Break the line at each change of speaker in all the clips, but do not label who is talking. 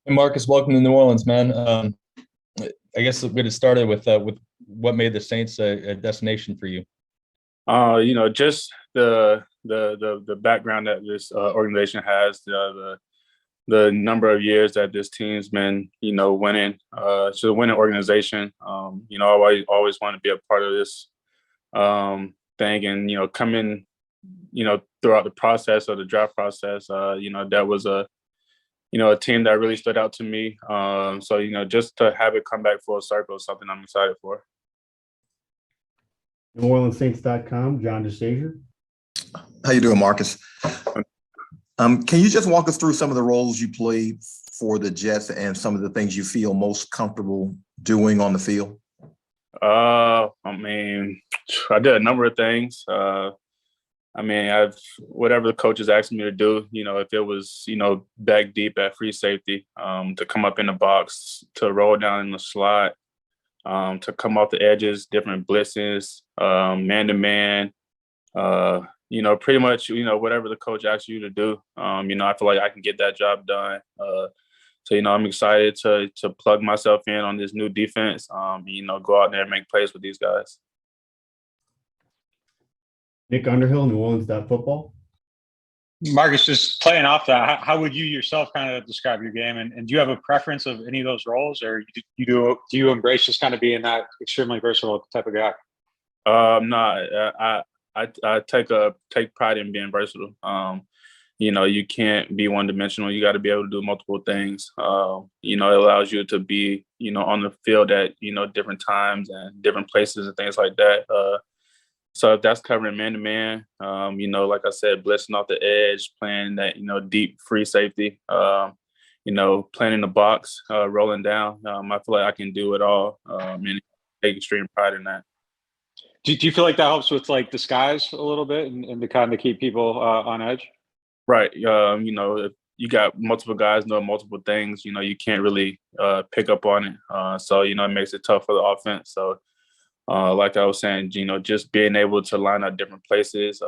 Hey Marcus, welcome to New Orleans, man. I guess we'll get it started with what made the Saints a destination for you.
Just the background that this organization has, the number of years that this team's been, winning. It's a winning organization. I always want to be a part of this thing, and coming, throughout the process of the draft process, that was a team that really stood out to me. Just to have it come back full circle is something I'm excited for.
NewOrleansSaints.com, John DeShazier.
How you doing, Marcus? Can you just walk us through some of the roles you played for the Jets and some of the things you feel most comfortable doing on the field?
I did a number of things. I've whatever the coaches asked me to do, if it was, back deep at free safety, to come up in the box, to roll down in the slot, to come off the edges, different blitzes, man-to-man, pretty much, whatever the coach asks you to do. I feel like I can get that job done. I'm excited to plug myself in on this new defense, go out there and make plays with these guys.
Nick Underhill, NewOrleans.football.
Marcus, just playing off that, how would you yourself kind of describe your game? And do you have a preference of any of those roles, or do you embrace just kind of being that extremely versatile type of guy?
No, I take pride in being versatile. You can't be one dimensional. You got to be able to do multiple things. It allows you to be, on the field at, different times and different places and things like that. So if that's covering man-to-man, like I said, blitzing off the edge, playing that, deep free safety, playing in the box, rolling down, I feel like I can do it all, and take extreme pride in that.
Do you feel like that helps with like disguise a little bit and to kind of keep people on edge?
Right. If you got multiple guys doing multiple things, you can't really pick up on it. So it makes it tough for the offense. So, like I was saying, just being able to line up different places,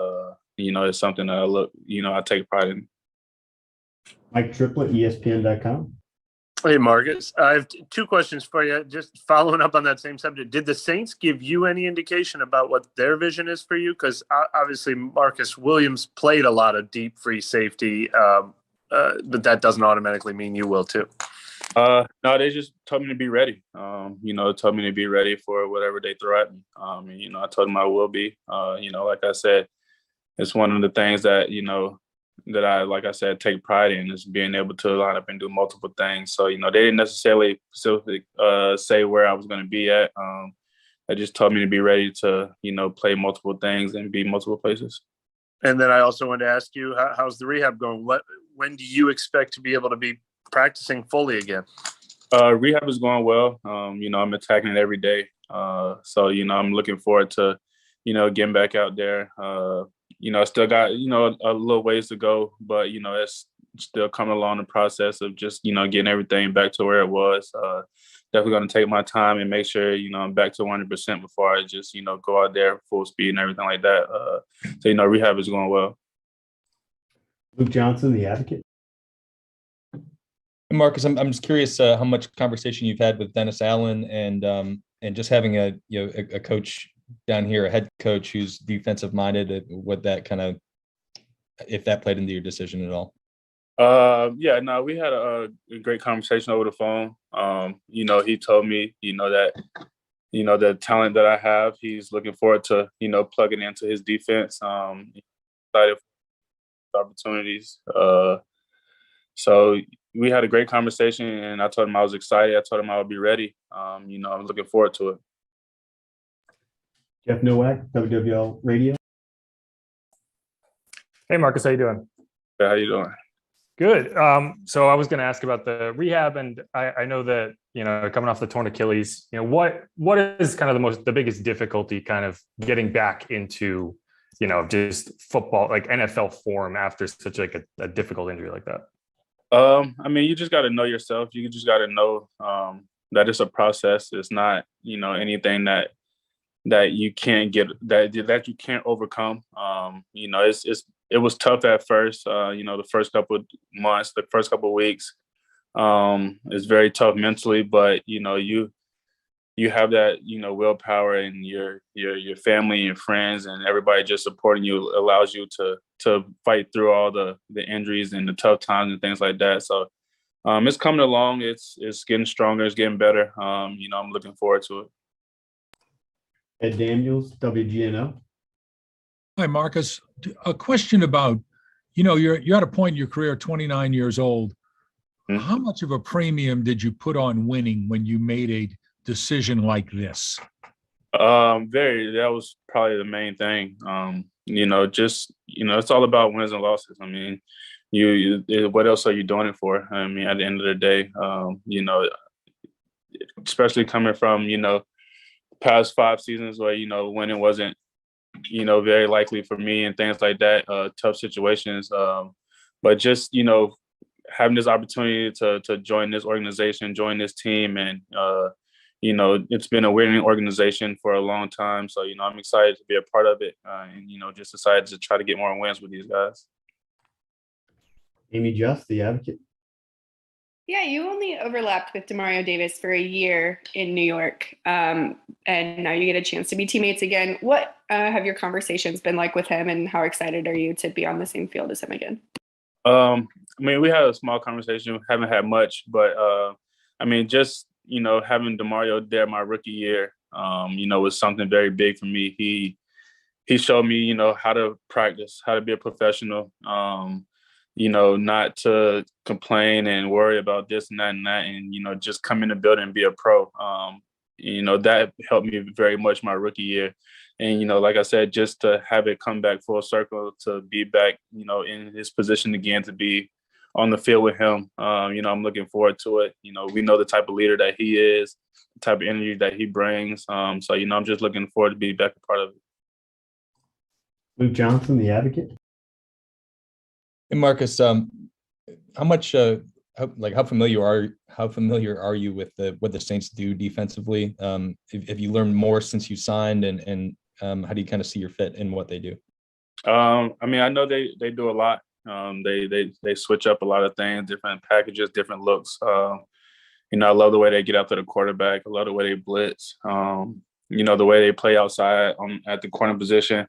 is something that I take pride in.
Mike Triplett, ESPN.com.
Hey, Marcus. I have two questions for you. Just following up on that same subject. Did the Saints give you any indication about what their vision is for you? Because obviously Marcus Williams played a lot of deep free safety, but that doesn't automatically mean you will too.
No, they just told me to be ready. Told me to be ready for whatever they throw at me. I told them I will be. Like I said, it's one of the things that, that I, like I said, take pride in is being able to line up and do multiple things. So, they didn't necessarily specifically say where I was going to be at. They just told me to be ready to, play multiple things and be multiple places.
And then I also wanted to ask you, how's the rehab going? When do you expect to be able to be practicing fully again?
Rehab is going well. I'm attacking it every day. I'm looking forward to, getting back out there. I still got, a little ways to go, but, it's still coming along the process of just, getting everything back to where it was. Definitely going to take my time and make sure, I'm back to 100% before I just, go out there full speed and everything like that. Rehab is going well.
Luke Johnson, The Advocate.
Marcus, I'm just curious how much conversation you've had with Dennis Allen and just having a coach down here, a head coach who's defensive minded. What that kind of, if that played into your decision at all?
We had a great conversation over the phone. He told me, that the talent that I have, he's looking forward to, plugging into his defense. Excited for opportunities. So we had a great conversation, and I told him I was excited. I told him I would be ready. I'm looking forward to it.
Jeff Nowak, WWL Radio.
Hey, Marcus, how you doing?
How you doing?
Good. So I was going to ask about the rehab, and I know that, coming off the torn Achilles, what is kind of the biggest difficulty kind of getting back into, just football, like NFL form after such like a difficult injury like that?
You just got to know yourself. You just got to know that it's a process. It's not, anything that you can't get, that you can't overcome. It was tough at first, the first couple of months, the first couple of weeks. It's very tough mentally, but you have that, willpower, and your family and your friends and everybody just supporting you allows you to fight through all the injuries and the tough times and things like that. So it's coming along. It's getting stronger. It's getting better. I'm looking forward to it.
Ed Daniels, WGNO.
Hi, Marcus. A question about, you're at a point in your career, 29 years old.
Mhm.
How much of a premium did you put on winning when you made a decision like this?
That was probably the main thing. It's all about wins and losses. I mean, what else are you doing it for? I mean, at the end of the day, especially coming from, past 5 seasons where, winning wasn't, very likely for me and things like that, tough situations. But just, having this opportunity to join this organization, join this team, and, it's been a winning organization for a long time. So, I'm excited to be a part of it, and, just decided to try to get more wins with these guys.
Amy Just, The Advocate.
Yeah, you only overlapped with Demario Davis for a year in New York, and now you get a chance to be teammates again. What have your conversations been like with him, and how excited are you to be on the same field as him again?
We had a small conversation. We haven't had much, but just having Demario there my rookie year, was something very big for me. He showed me, how to practice, how to be a professional. Not to complain and worry about this and that, and just come in the building and be a pro. That helped me very much my rookie year. And, like I said, just to have it come back full circle, to be back, in his position again, to be on the field with him, I'm looking forward to it. We know the type of leader that he is, the type of energy that he brings. So, I'm just looking forward to be back a part of it.
Luke Johnson, The Advocate.
And Marcus, how familiar are you with what the Saints do defensively? Have you learned more since you signed, and how do you kind of see your fit in what they do?
I know they do a lot. They switch up a lot of things, different packages, different looks. I love the way they get after the quarterback. I love the way they blitz. The way they play outside at the corner position.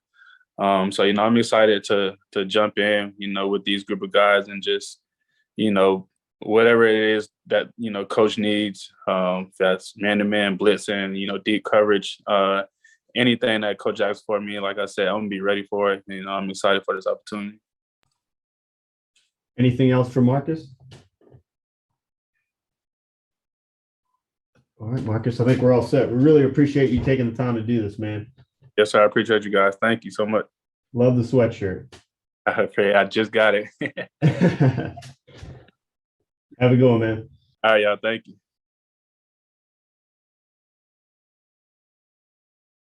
So, I'm excited to jump in, with these group of guys, and just, whatever it is that, coach needs, that's man-to-man blitzing, deep coverage, anything that coach asks for me, like I said, I'm gonna be ready for it. I'm excited for this opportunity.
Anything else for Marcus? All right, Marcus, I think we're all set. We really appreciate you taking the time to do this, man.
Yes, sir. I appreciate you guys. Thank you so much.
Love the sweatshirt.
Okay, I just got it.
Have a good one, man.
All right, y'all. Thank you.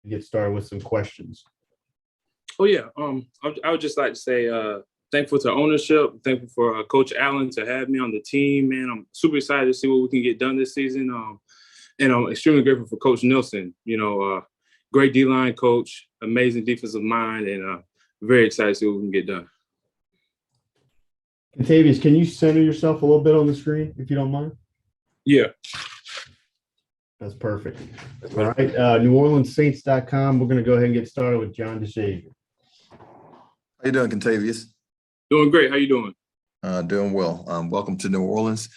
Get started with some questions.
Oh yeah, I would just like to say thankful to ownership, thankful for Coach Allen to have me on the team, man. I'm super excited to see what we can get done this season, and I'm extremely grateful for Coach Nelson. Great D-line coach, amazing defensive mind, and very excited to see what we can get done.
Kentavius, can you center yourself a little bit on the screen, if you don't mind?
Yeah.
That's perfect. All right, NewOrleansSaints.com. We're going to go ahead and get started with John DeShazier.
How you doing, Kentavius?
Doing great. How you doing?
Doing well. Welcome to New Orleans.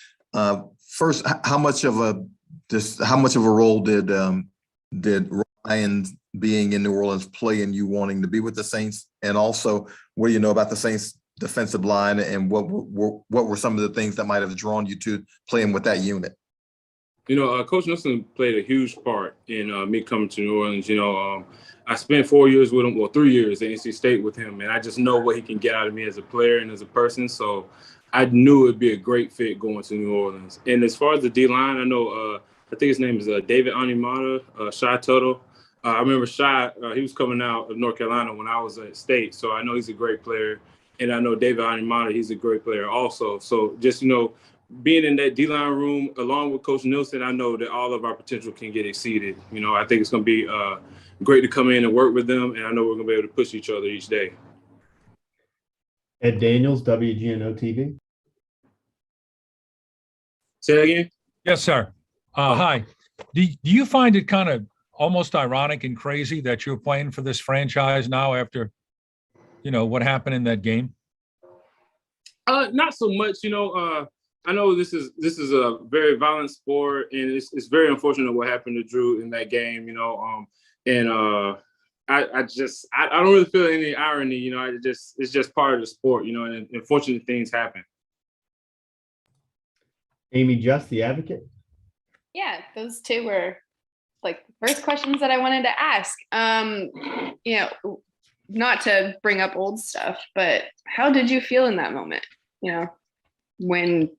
First, how much of a role did Ryan being in New Orleans play in you wanting to be with the Saints? And also, what do you know about the Saints defensive line, and what were some of the things that might have drawn you to playing with that unit?
Coach Nelson played a huge part in me coming to New Orleans. I spent 4 years with him, 3 years at NC State with him, and I just know what he can get out of me as a player and as a person. So I knew it'd be a great fit going to New Orleans. And as far as the D-line, I know, I think his name is David Animata, Shy Tuttle. I remember Shy, he was coming out of North Carolina when I was at State, so I know he's a great player. And I know David Animata, he's a great player also. So just, being in that D-line room along with Coach Nelson, I know that all of our potential can get exceeded. I think it's going to be great to come in and work with them, and I know we're going to be able to push each other each day.
Ed Daniels, WGNO TV.
Say that again?
Yes, sir. Hi. Do you find it kind of almost ironic and crazy that you're playing for this franchise now after, what happened in that game?
Not so much. I know this is a very violent sport, and it's very unfortunate what happened to Drew in that game. I don't really feel any irony. It's just part of the sport. And unfortunate things happen.
Amy Just, the advocate.
Yeah, those two were like the first questions that I wanted to ask. Not to bring up old stuff, but how did you feel in that moment? When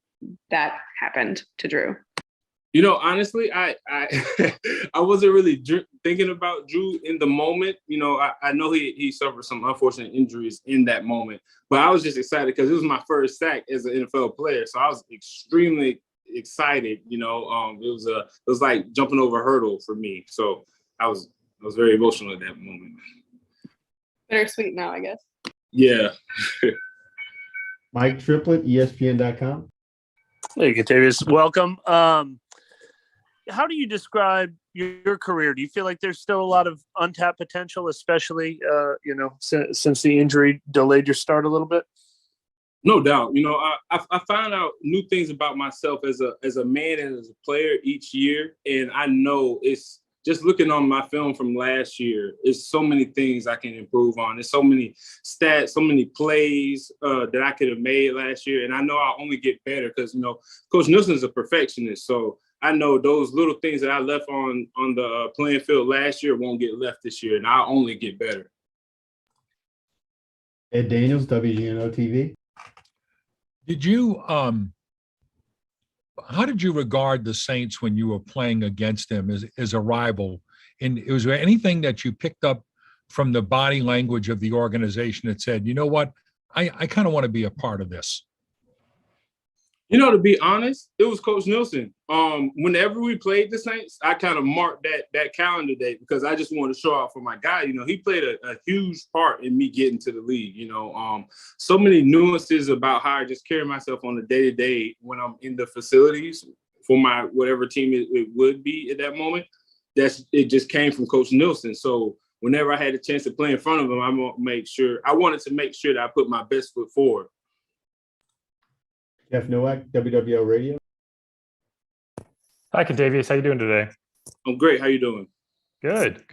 that happened to Drew?
Honestly, I I wasn't really thinking about Drew in the moment. I know he suffered some unfortunate injuries in that moment, but I was just excited because it was my first sack as an NFL player. So I was extremely excited. It was like jumping over a hurdle for me. So I was very emotional at that moment.
Bittersweet now, I guess.
Yeah.
Mike Triplett, ESPN.com.
Hey, Kentavius, welcome. How do you describe your career? Do you feel like there's still a lot of untapped potential, especially, since the injury delayed your start a little bit?
No doubt. I find out new things about myself as a man and as a player each year. And I know it's just looking on my film from last year, it's so many things I can improve on. There's so many stats, so many plays that I could have made last year. And I know I'll only get better because, Coach Nielsen's a perfectionist. So I know those little things that I left on the playing field last year won't get left this year, and I'll only get better.
Ed Daniels, WGNO TV.
Did you how did you regard the Saints when you were playing against them as a rival? And was there anything that you picked up from the body language of the organization that said, you know what, I kind of want to be a part of this?
To be honest, it was Coach Nielsen. Whenever we played the Saints, I kind of marked that calendar date because I just wanted to show out for my guy. He played a huge part in me getting to the league. So many nuances about how I just carry myself on the day-to-day when I'm in the facilities for my whatever team it would be at that moment. It just came from Coach Nielsen. So whenever I had a chance to play in front of him, I wanted to make sure that I put my best foot forward.
Jeff Nowak, WWL Radio.
Hi, Kentavius. How you doing today?
I'm great. How you doing?
Good.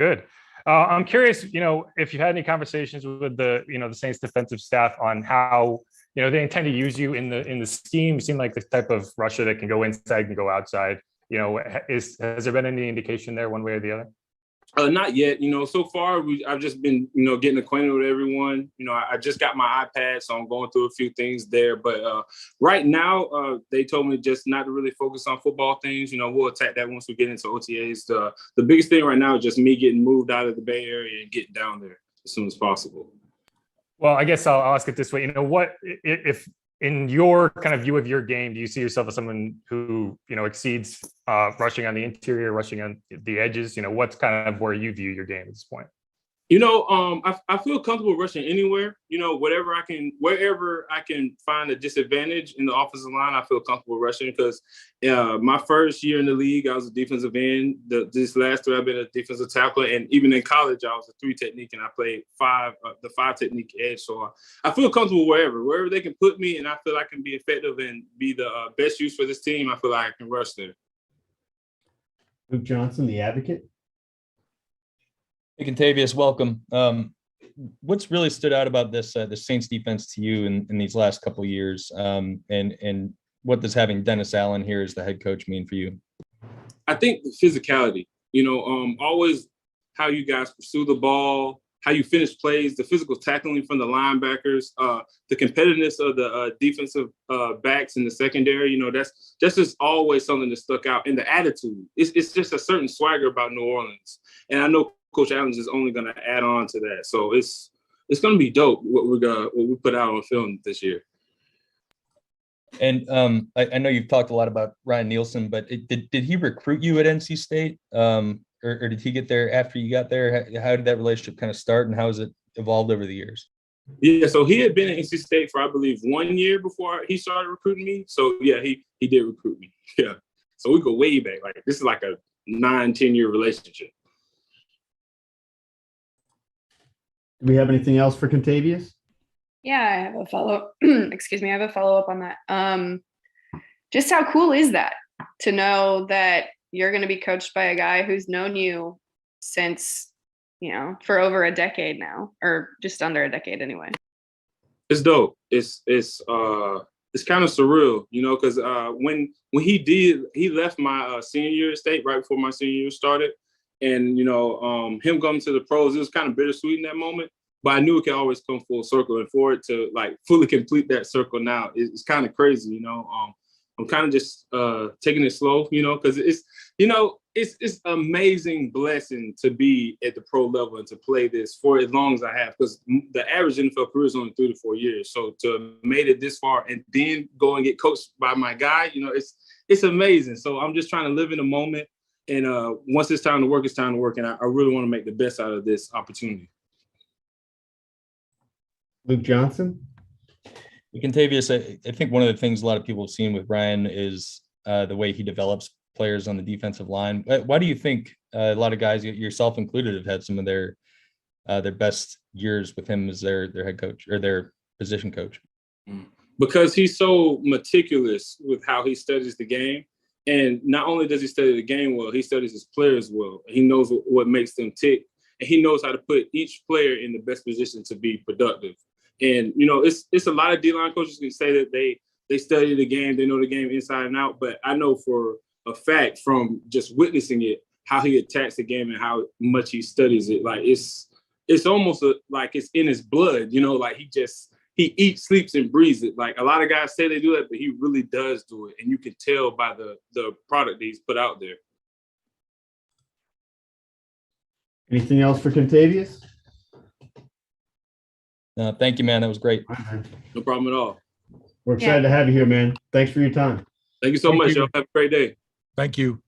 I'm curious, if you had any conversations with the Saints defensive staff on how, they intend to use you in the scheme. You seem like the type of rusher that can go inside and go outside. Has there been any indication there one way or the other?
Not yet. So far I've just been, getting acquainted with everyone. I just got my iPad, so I'm going through a few things there. But right now, they told me just not to really focus on football things. We'll attack that once we get into OTAs. The biggest thing right now is just me getting moved out of the Bay Area and getting down there as soon as possible.
Well, I guess I'll ask it this way. What if in your kind of view of your game, do you see yourself as someone who, exceeds rushing on the interior, rushing on the edges? What's kind of where you view your game at this point?
I feel comfortable rushing anywhere, wherever I can find a disadvantage in the offensive line, I feel comfortable rushing because my first year in the league, I was a defensive end. This last year, I've been a defensive tackle. And even in college, I was a 3 technique and I played the 5 technique edge. So I feel comfortable wherever they can put me and I feel I can be effective and be the best use for this team. I feel like I can rush there.
Luke Johnson, the advocate.
Hey, Kentavius, welcome. What's really stood out about the Saints defense to you in these last couple of years? And what does having Dennis Allen here as the head coach mean for you?
I think the physicality, always how you guys pursue the ball, how you finish plays, the physical tackling from the linebackers, the competitiveness of the defensive backs in the secondary. That's just always something that stuck out. And the attitude, it's just a certain swagger about New Orleans. And I know Coach Allen is only going to add on to that. So it's going to be dope what we put out on film this year.
And I know you've talked a lot about Ryan Nielsen, but did he recruit you at NC State? Or did he get there after you got there? How did that relationship kind of start and how has it evolved over the years?
Yeah, so he had been at NC State for, I believe, 1 year before he started recruiting me. So, yeah, he did recruit me. Yeah. So we go way back. Like this is like a 9-10 year relationship.
Do we have anything else for Kentavius?
Yeah, I have a follow. Excuse me, I have a follow up on that. Just how cool is that to know that you're going to be coached by a guy who's known you since, for over a decade now, or just under a decade anyway.
It's dope. It's kind of surreal, because when he left my senior year at State right before my senior year started, and him coming to the pros, it was kind of bittersweet in that moment. But I knew it could always come full circle, and for it to like fully complete that circle now, it's kind of crazy, I'm kind of just taking it slow, because it's amazing blessing to be at the pro level and to play this for as long as I have, because the average NFL career is only 3 to 4 years. So to have made it this far and then go and get coached by my guy, it's amazing. So I'm just trying to live in the moment. And once it's time to work, it's time to work. And I really want to make the best out of this opportunity.
Luke Johnson.
Kentavius, I think one of the things a lot of people have seen with Brian is the way he develops players on the defensive line. Why do you think a lot of guys, yourself included, have had some of their best years with him as their head coach or their position coach?
Because he's so meticulous with how he studies the game. And not only does he study the game well, he studies his players well. He knows what makes them tick. And he knows how to put each player in the best position to be productive. And, it's a lot of D-line coaches can say that they study the game, they know the game inside and out. But I know for a fact from just witnessing it, how he attacks the game and how much he studies it. Like it's almost like it's in his blood, like he eats, sleeps, and breathes it. Like a lot of guys say they do that, but he really does do it. And you can tell by the product that he's put out there.
Anything else for Kentavius?
Thank you, man. That was great.
No problem at all.
We're excited to have you here, man. Thanks for your time.
Thank you so much, y'all. Have a great day.
Thank you.